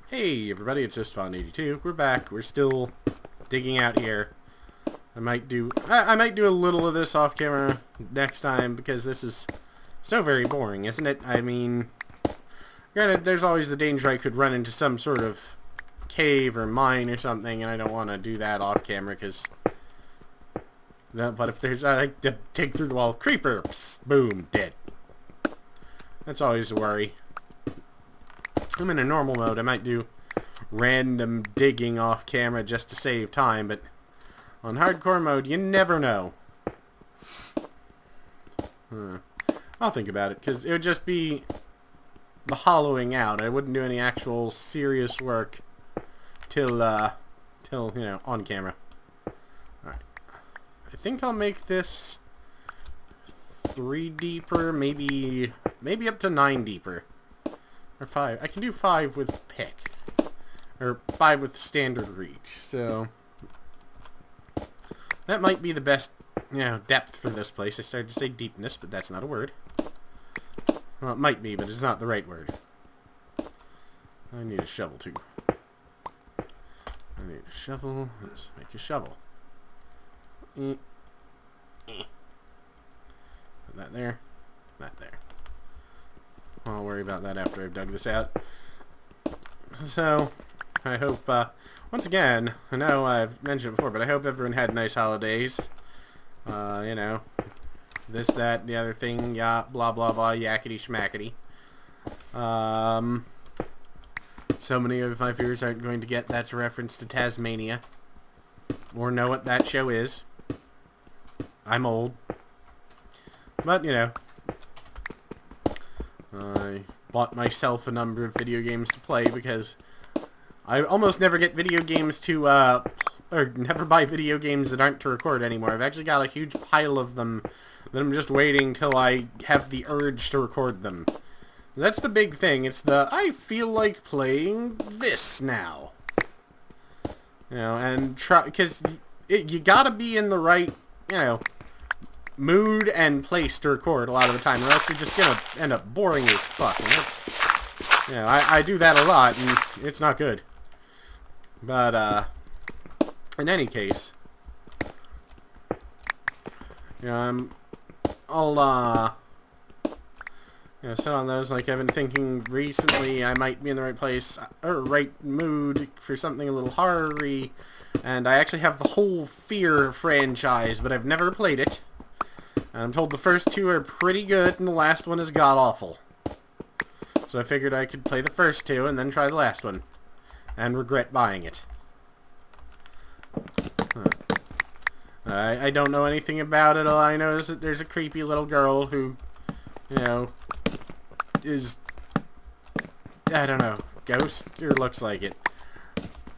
Hey everybody, it's JustFun82. We're back. We're still digging out here. I might do a little of this off camera next time because this is so very boring, isn't it? I mean, granted, there's always the danger I could run into some sort of cave or mine or something, and I don't want to do that off camera because. But if there's, I like to dig through the wall. Creeper, psst, boom, dead. That's always a worry. I'm in a normal mode. I might do random digging off camera just to save time, but on hardcore mode, you never know. I'll think about it, because it would just be the hollowing out. I wouldn't do any actual serious work till you know, on camera. Alright. I think I'll make this 3 deeper, maybe up to 9 deeper. Or 5. I can do 5 with pick. Or 5 with standard reach. So that might be the best, you know, depth for this place. I started to say deepness, but that's not a word. Well, it might be, but it's not the right word. I need a shovel too. I need a shovel. Let's make a shovel. Put that there. That there. I'll worry about that after I've dug this out. So, I hope, once again, I know I've mentioned it before, but I hope everyone had nice holidays. You know, this, that, the other thing, yeah, blah, blah, blah, yakety schmackety. So many of my viewers aren't going to get that's a reference to Tasmania. Or know what that show is. I'm old. But, you know. I bought myself a number of video games to play because I almost never get video games to, or never buy video games that aren't to record anymore. I've actually got a huge pile of them that I'm just waiting till I have the urge to record them. That's the big thing. It's the, I feel like playing this now. You know, and try, because you gotta be in the right, you know, mood and place to record a lot of the time, or else you're just gonna end up boring as fuck. And that's, you know, I do that a lot, and it's not good. But in any case, you know, I'll you know, sit on those. Like I've been thinking recently, I might be in the right place or right mood for something a little horror-y, and I actually have the whole Fear franchise, but I've never played it. I'm told the first 2 are pretty good, and the last one is god-awful. So I figured I could play the first 2, and then try the last one. And regret buying it. I don't know anything about it. All I know is that there's a creepy little girl who, you know, is, I don't know, ghost, or looks like it.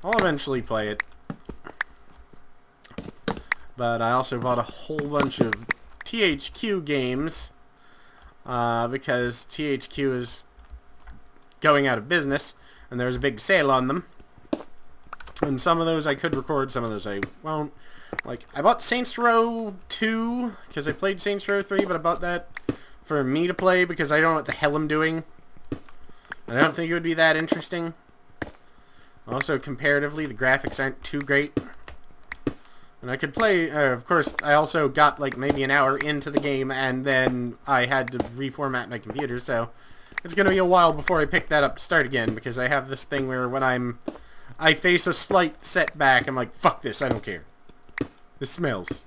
I'll eventually play it. But I also bought a whole bunch of THQ games, because THQ is going out of business, and there's a big sale on them. And some of those I could record, some of those I won't. Like, I bought Saints Row 2, because I played Saints Row 3, but I bought that for me to play, because I don't know what the hell I'm doing. And I don't think it would be that interesting. Also, comparatively, the graphics aren't too great. And I could play, of course, I also got like maybe an hour into the game and then I had to reformat my computer, so it's going to be a while before I pick that up to start again, because I have this thing where when I face a slight setback, I'm like, fuck this, I don't care. This smells.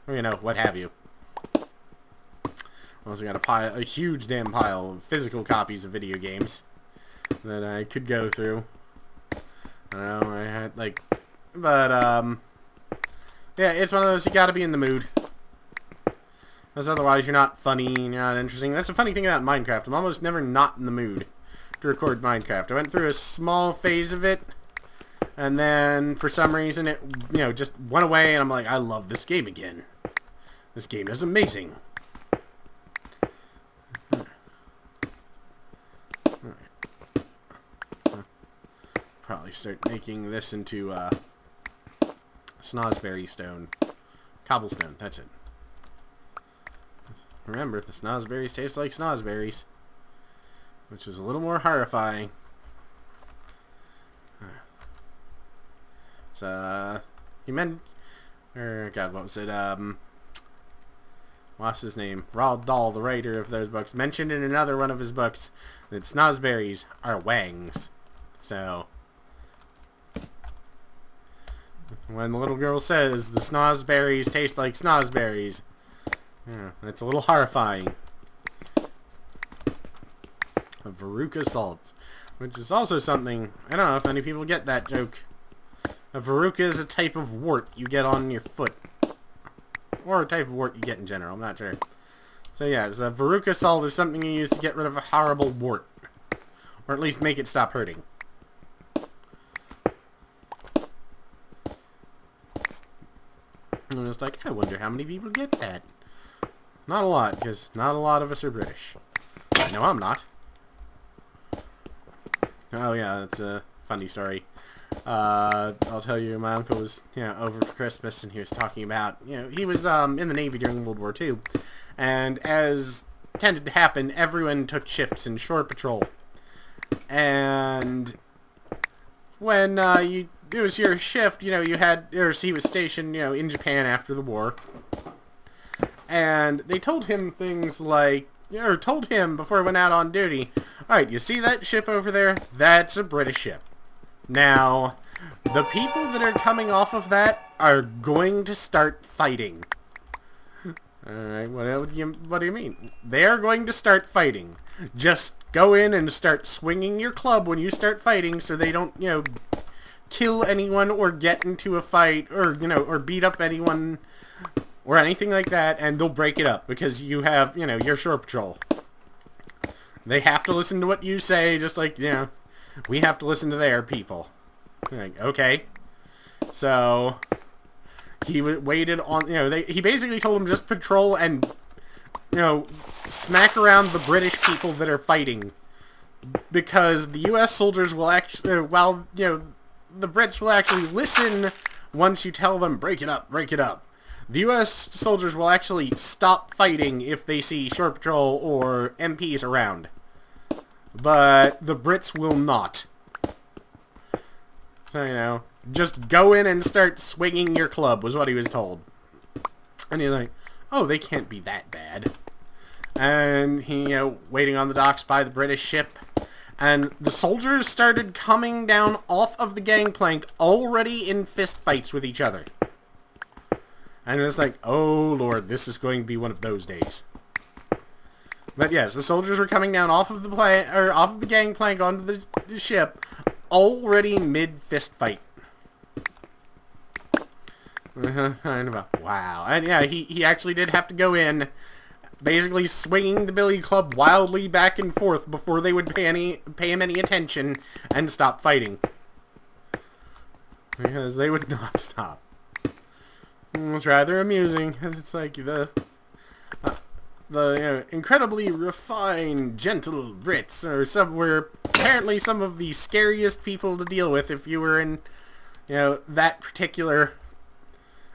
Or, you know, what have you. I also got a huge damn pile of physical copies of video games that I could go through. I don't know, I had like, but, yeah, it's one of those, you gotta be in the mood. Because otherwise you're not funny, and you're not interesting. That's the funny thing about Minecraft. I'm almost never not in the mood to record Minecraft. I went through a small phase of it, and then for some reason it, you know, just went away, and I'm like, I love this game again. This game is amazing. Probably start making this into, Snozzberry stone. Cobblestone, that's it. Remember, the snozzberries taste like snozzberries. Which is a little more horrifying. So, he meant... God, what was it? What's his name? Roald Dahl, the writer of those books, mentioned in another one of his books that snozberries are wangs. So, when the little girl says the snozberries taste like snozberries, yeah, that's a little horrifying. Veruca salts, which is also something, I don't know if any people get that joke. A verruca is a type of wart you get on your foot. Or a type of wart you get in general, I'm not sure. So yeah, so veruca salt is something you use to get rid of a horrible wart. Or at least make it stop hurting. And it's like, I wonder how many people get that. Not a lot, because not a lot of us are British. I know I'm not. Oh yeah, that's a funny story. I'll tell you, my uncle was, over for Christmas, and he was talking about, he was in the Navy during World War II, and as tended to happen, everyone took shifts in shore patrol. And when it was your shift, you had, he was stationed, in Japan after the war, and they told him things like, or told him before he went out on duty, alright, you see that ship over there? That's a British ship. Now, the people that are coming off of that are going to start fighting. Alright, what do you mean? They are going to start fighting. Just go in and start swinging your club when you start fighting so they don't, kill anyone or get into a fight or, or beat up anyone or anything like that, and they'll break it up because you have, your shore patrol. They have to listen to what you say, just like, we have to listen to their people. Like, okay. So, he waited on, he basically told them just patrol and, smack around the British people that are fighting. Because the U.S. soldiers will actually, the Brits will actually listen once you tell them, break it up, break it up. The U.S. soldiers will actually stop fighting if they see shore patrol or MPs around. But the Brits will not. So, just go in and start swinging your club, was what he was told. And you're like, oh, they can't be that bad. And he, waiting on the docks by the British ship. And the soldiers started coming down off of the gangplank already in fist fights with each other. And it's like, oh, Lord, this is going to be one of those days. But yes, the soldiers were coming down off of the gangplank onto the ship, already mid-fist fight. Wow. And yeah, he actually did have to go in, basically swinging the billy club wildly back and forth before they would pay him any attention and stop fighting. Because they would not stop. It was rather amusing. It's like the incredibly refined, gentle Brits were apparently some of the scariest people to deal with if you were in, that particular,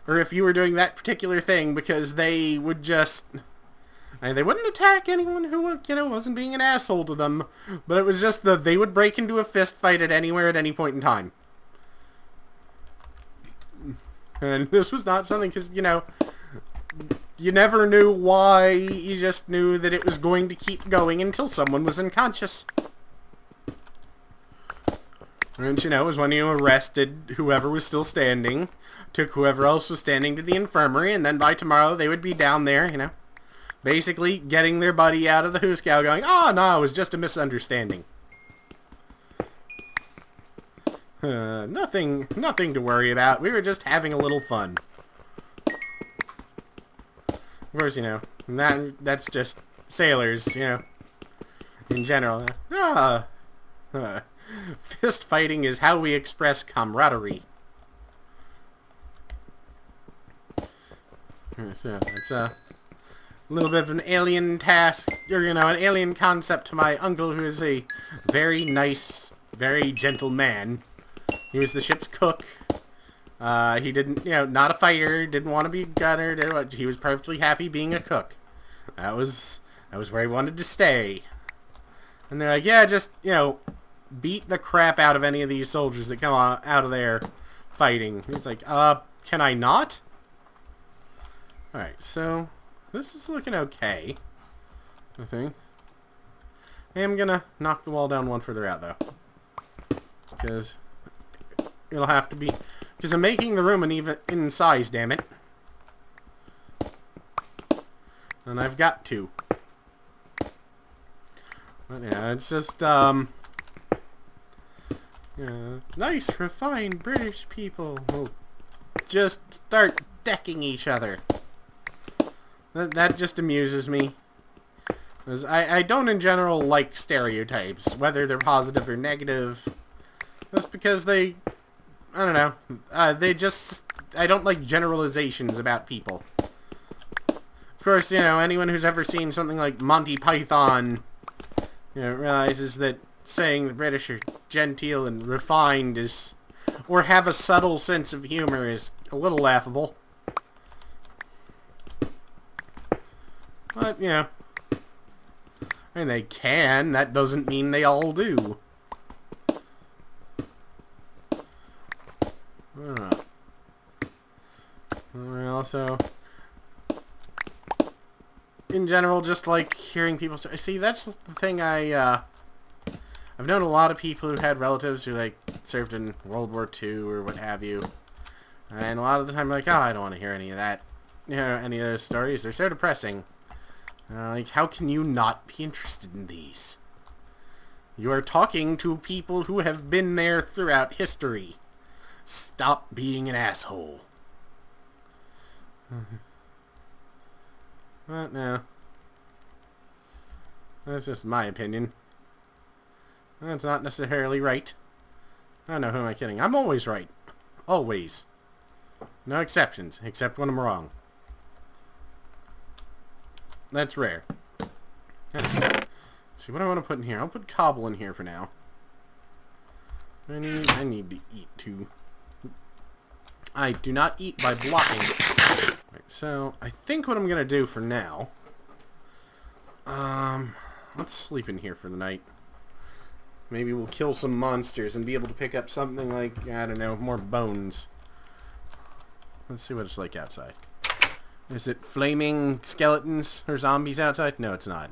or if you were doing that particular thing, because they would just, they wouldn't attack anyone who, wasn't being an asshole to them, but it was just they would break into a fist fight at anywhere at any point in time. And this was not something, because, you never knew why, you just knew that it was going to keep going until someone was unconscious. And, it was when you arrested whoever was still standing, took whoever else was standing to the infirmary, and then by tomorrow they would be down there, basically getting their buddy out of the hoosegow going, oh, no, it was just a misunderstanding. Nothing to worry about. We were just having a little fun. Of course, that's just sailors, in general. Fist fighting is how we express camaraderie. So, it's a little bit of an alien task, or, an alien concept to my uncle, who is a very nice, very gentle man. He was the ship's cook. He didn't, not a fighter, didn't want to be a gunner, he was perfectly happy being a cook. That was where he wanted to stay. And they're like, yeah, just, beat the crap out of any of these soldiers that come out of there fighting. He's like, can I not? Alright, so this is looking okay, I think. I am gonna knock the wall down one further out, though. Because it'll have to be... Because I'm making the room in size, damn it. And I've got to. But yeah, it's just, yeah, nice, refined British people will just start decking each other. That just amuses me. Because I don't in general like stereotypes, whether they're positive or negative. Just because they, I don't know, I don't like generalizations about people. Of course, you know, anyone who's ever seen something like Monty Python, you know, realizes that saying the British are genteel and refined is, or have a subtle sense of humor is a little laughable. But, you know, I mean, they can. That doesn't mean they all do. Also, in general, just like hearing people say, see, that's the thing I've known a lot of people who had relatives who, like, served in World War II or what have you. And a lot of the time, like, oh, I don't want to hear any of that. You know, any of those stories. They're so depressing. Like, how can you not be interested in these? You are talking to people who have been there throughout history. Stop being an asshole. But no. That's just my opinion. That's not necessarily right. I don't know, who am I kidding? I'm always right. Always. No exceptions, except when I'm wrong. That's rare. See what I want to put in here. I'll put cobble in here for now. I need to eat too. I do not eat by blocking. Right, so I think what I'm gonna do for now. Let's sleep in here for the night. Maybe we'll kill some monsters and be able to pick up something like, I don't know, more bones. Let's see what it's like outside. Is it flaming skeletons or zombies outside? No, it's not.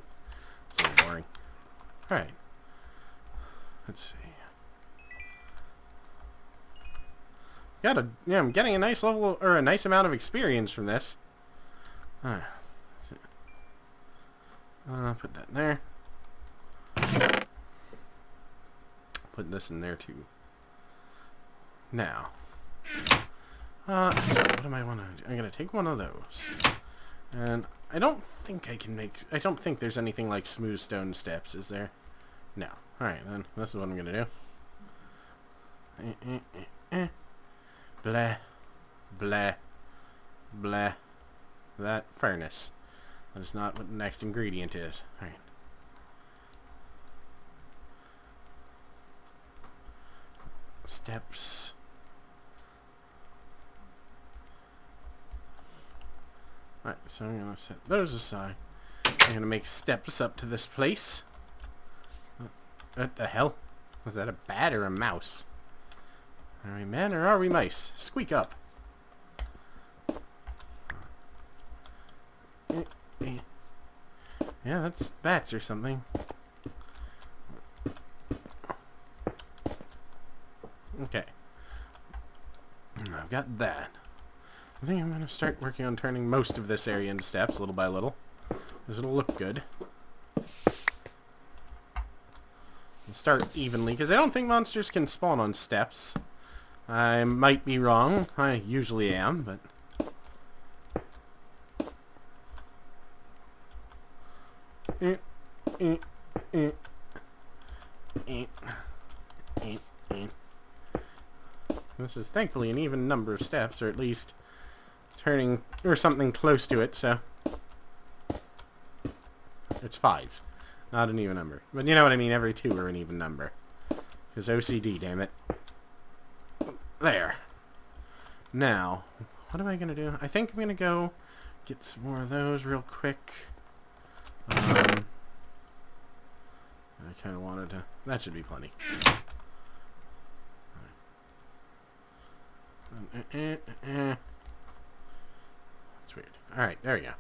It's a little boring. Alright. Let's see. Yeah, I'm getting a nice level, or a nice amount of experience from this. Put that in there. Put this in there too. Now, what am I want to do? I'm gonna take one of those, and I don't think I can make. I don't think there's anything like smooth stone steps, is there? No. All right, then this is what I'm gonna do. Blah, blah, blah. That furnace. That is not what the next ingredient is. All right. Steps. Alright, so I'm going to set those aside. I'm going to make steps up to this place. What the hell? Was that a bat or a mouse? Are we men or are we mice? Squeak up. Yeah, that's bats or something. Okay. I've got that. I think I'm going to start working on turning most of this area into steps, little by little. Because it'll look good. And start evenly, because I don't think monsters can spawn on steps. I might be wrong. I usually am, but... This is thankfully an even number of steps, or at least turning, or something close to it, so it's 5s, not an even number. But you know what I mean, every 2 are an even number. Because OCD, damn it. There. Now, what am I going to do? I think I'm going to go get some more of those real quick. I kind of wanted to... That should be plenty. That's weird. Alright, there we go.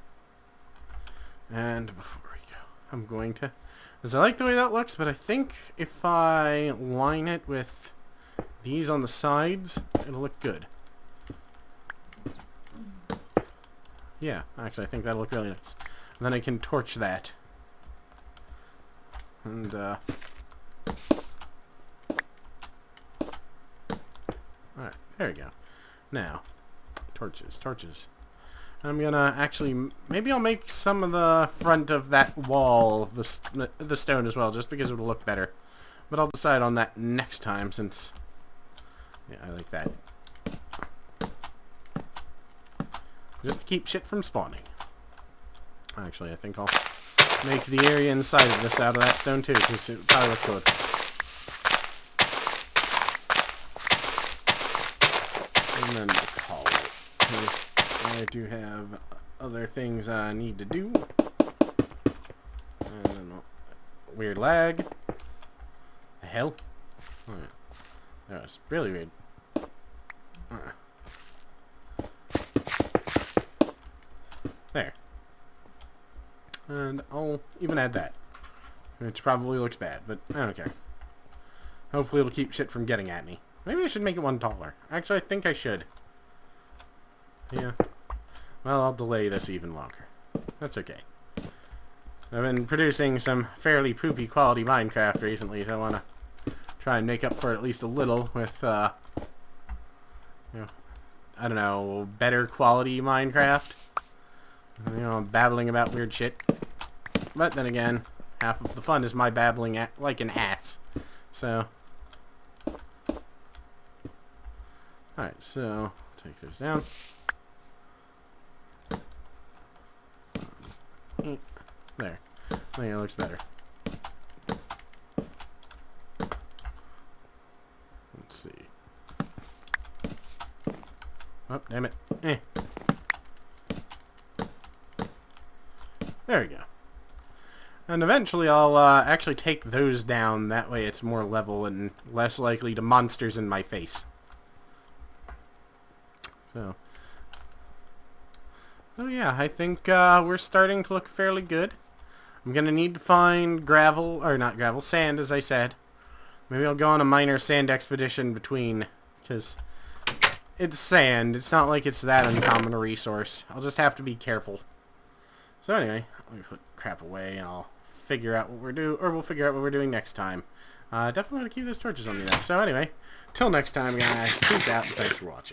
And before we go, I'm going to... Because I like the way that looks, but I think if I line it with these on the sides, it'll look good. Yeah, actually, I think that'll look really nice. And then I can torch that. And, alright, there we go. Now, torches. I'm gonna actually, maybe I'll make some of the front of that wall the stone as well, just because it'll look better. But I'll decide on that next time, since, yeah, I like that. Just to keep shit from spawning. Actually, I think I'll make the area inside of this out of that stone too, because it probably looks good. And then call it. I do have other things I need to do. And then weird lag. The hell? Alright. That was really weird. There. And I'll even add that. Which probably looks bad, but I don't care. Hopefully it'll keep shit from getting at me. Maybe I should make it one taller. Actually, I think I should. Yeah. Well, I'll delay this even longer. That's okay. I've been producing some fairly poopy quality Minecraft recently, so I want to try and make up for it at least a little with, you know, I don't know, better quality Minecraft. You know, I'm babbling about weird shit. But then again, half of the fun is my babbling like an ass. So. Alright, so, take this down. There. I think it looks better. Let's see. Oh, damn it. There we go. And eventually I'll actually take those down. That way it's more level and less likely to monsters in my face. So yeah, I think we're starting to look fairly good. I'm going to need to find gravel, or not gravel, sand, as I said. Maybe I'll go on a minor sand expedition between, because it's sand. It's not like it's that uncommon a resource. I'll just have to be careful. So anyway, let me put crap away, and I'll figure out what we're doing, or we'll figure out what we're doing next time. Definitely want to keep those torches on me though. So anyway, till next time, guys, peace out, and thanks for watching.